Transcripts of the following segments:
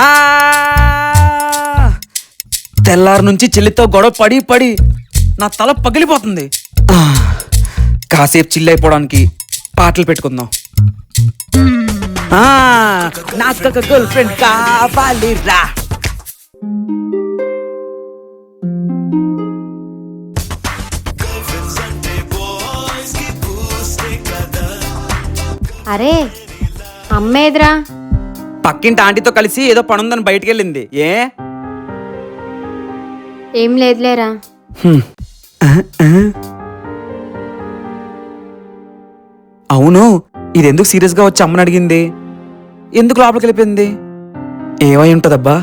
ఆ తెల్లారి నుంచి చెల్లితో గొడవ పడి పడి నా తల పగిలిపోతుంది. కాసేపు చిల్లైపోవడానికి పాటలు పెట్టుకుందాం. నాకు ఒక గర్ల్ ఫ్రెండ్ కావాలిరా. అరే అమ్మేదిరా? పక్కింటి ఆంటీతో కలిసి ఏదో పనుందని బయటికి వెళ్ళింది. ఏం లేదులేరా. అవును, ఇది ఎందుకు సీరియస్ గా వచ్చి అమ్మని అడిగింది? ఎందుకు లోపలికి వెళ్ళిపోయింది? ఏమై ఉంటదబ్బా?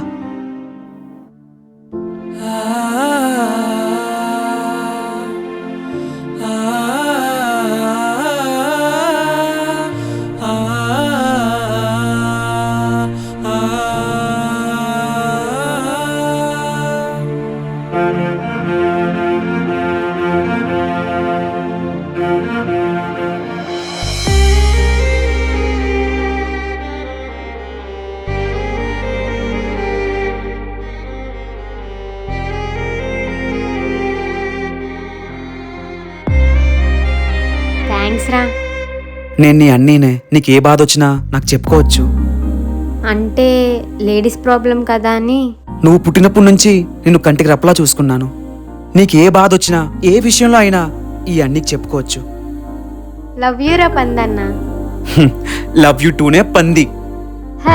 థ్యాంక్స్ రా. నేను నీ అన్నీనే, నీకు ఏ బాధ వచ్చినా నాకు చెప్పుకోవచ్చు. అంటే లేడీస్ ప్రాబ్లం కదా అని. నువ్వు పుట్టినప్పటి నుంచి నిన్ను కంటికి రెప్పలా చూసుకున్నాను. నీకు ఏ బాధ వచ్చినా ఏ విషయంలో అయినా ఈ అన్నీకి చెప్పుకోవచ్చు. లవ్ యూ రా పందన్న. లవ్ యూ టూనే పంది. హ